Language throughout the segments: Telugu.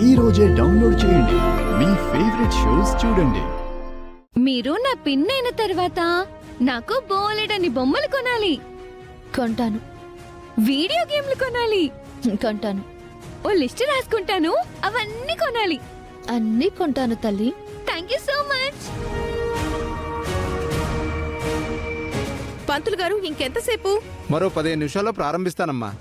ఈ రోజే డౌన్లోడ్ చేయండి. మీ ఫేవరెట్ షోస్ చూడండి. మీరు నా పిన్ అయిన తర్వాత నాకు బోలెడని బొమ్మలు కొనాలి. కొంటాను. వీడియో గేమ్లు కొనాలి. కొంటాను. ఓ లిస్ట్ రాసుకుంటాను, అవన్నీ కొనాలి. అన్నీ కొంటాను తల్లి. Thank you so much. పంతులు గారు ఇంకెంతసేపు? మరో 15 నిమిషాల్లో ప్రారంభిస్తానమ్మా.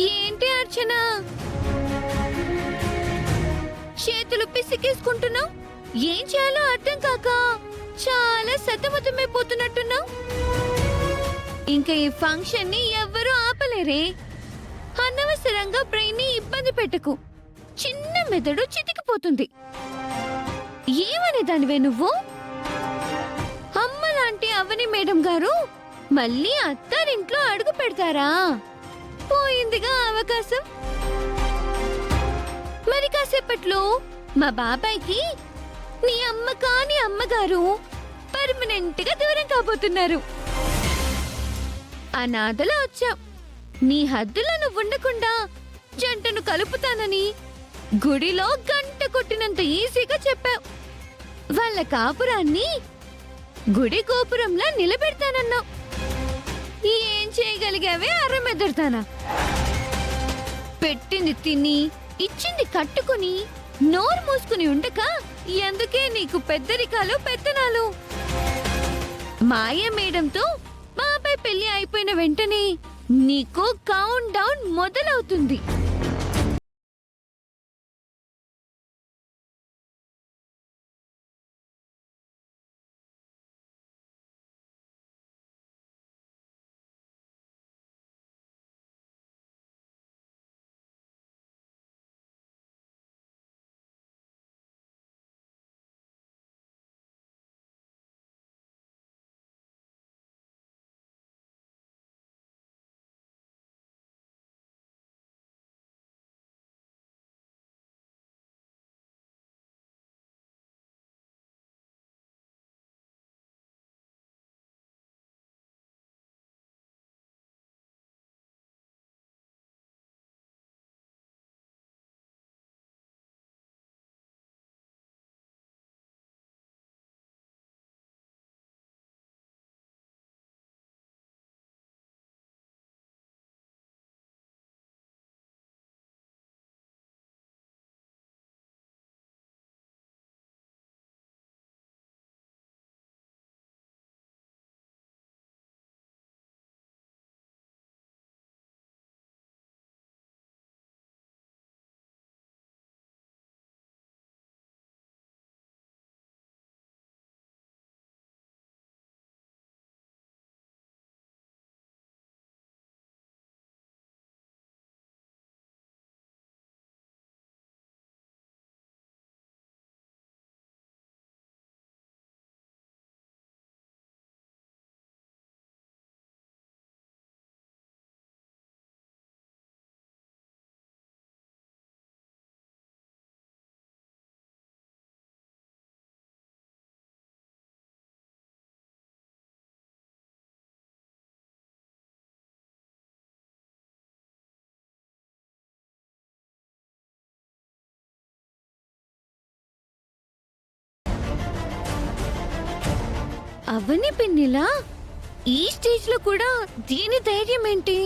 ఏంటి అర్చన, చేతులు పిసికేసుకుంటున్నావు? ఏం చేయాలో అర్థం కాక చాలా సతమతమైపోతున్నట్టున్నావు. ఇంకా ఈ ఫంక్షన్ ని ఎవ్వరూ ఆపలేరే. అనవసరంగా బ్రెయిన్ ని ఇబ్బంది పెట్టకు. చిన్న మెదడు చితికిపోతుంది. ఏమని దానివే నువ్వు? అమ్మ లాంటి అవని మేడం గారు మళ్ళీ అత్తారింట్లో అడుగు పెడతారా? పోయిందిగా అవకాశం. మరి కాసేపట్లో మా బాబాయ్కి నీ అమ్మ కాని అమ్మగారు పర్మనెంట్ గా దూరం కాబోతున్నారు. అనాథలా వచ్చావు. నీ హద్దులో నువ్వు ఉండకుండా జంటను కలుపుతానని గుడిలో గంట కొట్టినంత ఈజీగా చెప్పావు. వాళ్ళ కాపురాన్ని గుడి గోపురంలా నిలబెడతానన్నావు. ఏం చేయగలిగావే అరమెదర్తానా? పెట్టింది తిని ఇచ్చింది కట్టుకుని నోరు మూసుకుని ఉండక ఎందుకే నీకు పెద్దరికాలు పెత్తనాలు? మాయ మేడంతో బాబాయ్ పెళ్లి అయిపోయిన వెంటనే నీకు కౌంట్ డౌన్ మొదలవుతుంది. అవని పిన్నిలా ఈ స్టేజ్ లో కూడా దీని ధైర్యం ఏంటి?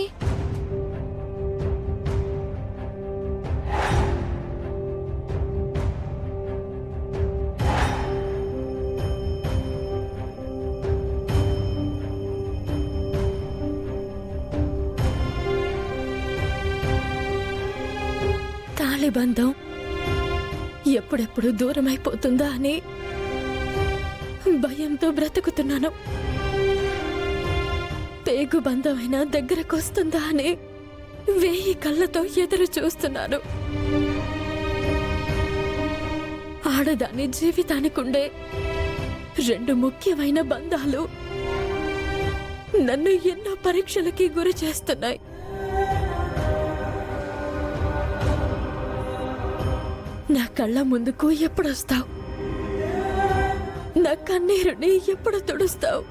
తాళిబంధం ఎప్పుడెప్పుడు దూరం అయిపోతుందా అని భయంతో బ్రతుకుతున్నాను. పేగు బంధమైనా దగ్గరకొస్తుందా అని 1000 కళ్ళతో ఎదురు చూస్తున్నాను. ఆడదాని జీవితానికుండే 2 ముఖ్యమైన బంధాలు నన్ను ఎన్నో పరీక్షలకి గురి చేస్తున్నాయి. నా కళ్ళ ముందుకు ఎప్పుడొస్తావు? నా కన్నీరుని ఎప్పుడు తుడుస్తావు?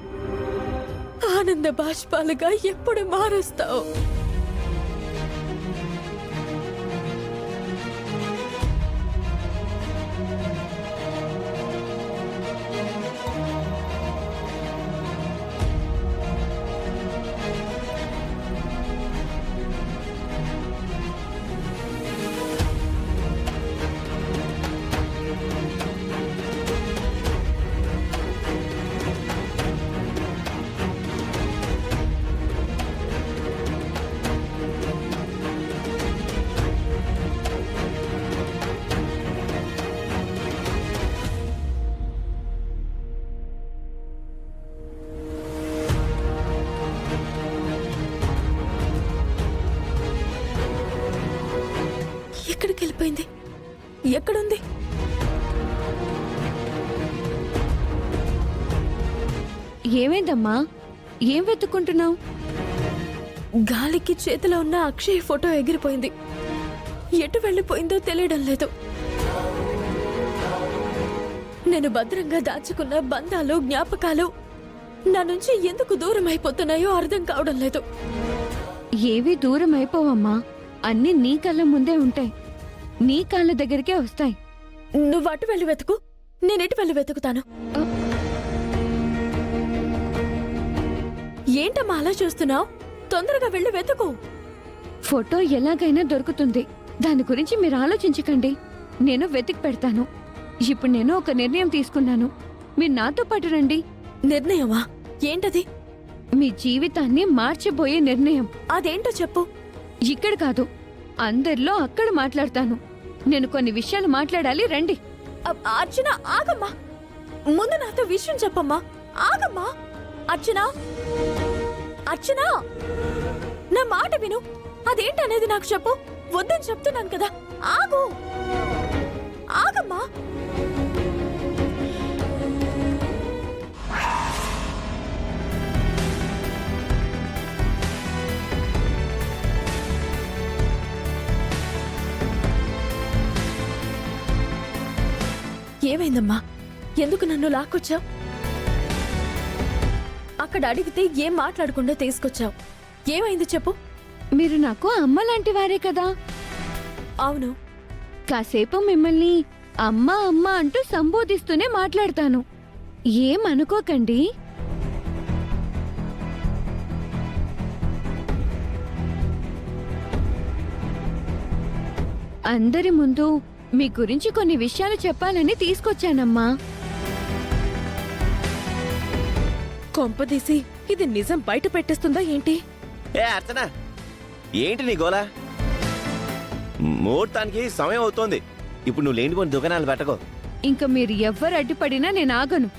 ఆనంద బాష్పాలుగా ఎప్పుడు మారుస్తావు? ఎక్కడికి వెళ్ళిపోయింది? ఎక్కడుంది? ఏమైందమ్మా? ఏం వెతుక్కుంటున్నావు? గాలికి చేతిలో ఉన్న అక్షయ్ ఫోటో ఎగిరిపోయింది. ఎటు వెళ్ళిపోయిందో తెలియడం లేదు. నేను భద్రంగా దాచుకున్న బంధాలు, జ్ఞాపకాలు నా నుంచి ఎందుకు దూరం అయిపోతున్నాయో అర్థం కావడం లేదు. ఏవీ దూరం అయిపోవమ్మా. అన్నీ నీ కళ్ళ ముందే ఉంటాయి. నీ కాళ్ళ దగ్గరికే వస్తాయి. నువ్వు అటు వెళ్ళి వెతుకు, నేనెటు వెళ్ళి వెతుకుతాను. ఏంటమ్మా అలా చూస్తున్నావు? తొందరగా వెళ్ళి వెతుకు. ఫోటో ఎలాగైనా దొరుకుతుంది. దాని గురించి మీరు ఆలోచించకండి. నేను వెతికి పెడతాను. ఇప్పుడు నేను ఒక నిర్ణయం తీసుకున్నాను. మీరు నాతో పాటు రండి. నిర్ణయమా? ఏంటది? మీ జీవితాన్ని మార్చబోయే నిర్ణయం. అదేంటో చెప్పు. ఇక్కడ కాదు, అందరిలో అక్కడ మాట్లాడతాను. నేను కొన్ని విషయాలు మాట్లాడాలి, రండి. అర్చన ఆగమ్మా. ముందు నాతో విషయం చెప్పమ్మా. ఆగమ్మా. అర్చన, అర్చన, నా మాట విను. అదేంటనేది నాకు చెప్పు. వద్దని చెప్తున్నాను కదా. ఆగు. ఆగమ్మా. ఏమైందమ్మా? ఎందుకు నన్ను లాక్కొచ్చావు? అక్కడ అడిగితే ఏం మాట్లాడకుండా తీసుకొచ్చావు. ఏమైంది చెప్పు. మీరు నాకు అమ్మ లాంటి వారే కదా. అవును. కాసేపు మిమ్మల్ని అమ్మ అమ్మ అంటూ సంబోధిస్తూనే మాట్లాడతాను. ఏమనుకోకండి. అందరి ముందు మీ గురించి కొన్ని విషయాలు చెప్పాలని తీసుకొచ్చానమ్మా. కొంపదీసి ఇది నిజం బయట పెట్టేస్తుందా ఏంటి? ఏ అర్చన, ఏంటి నీ గోలా? ముహూర్తానికి సమయం అవుతోంది. ఇప్పుడు నువ్వు లేనిపోని దుకాణాలు పెట్టకో. ఇంక మీరు ఎవ్వరు అడ్డుపడినా నేను ఆగను.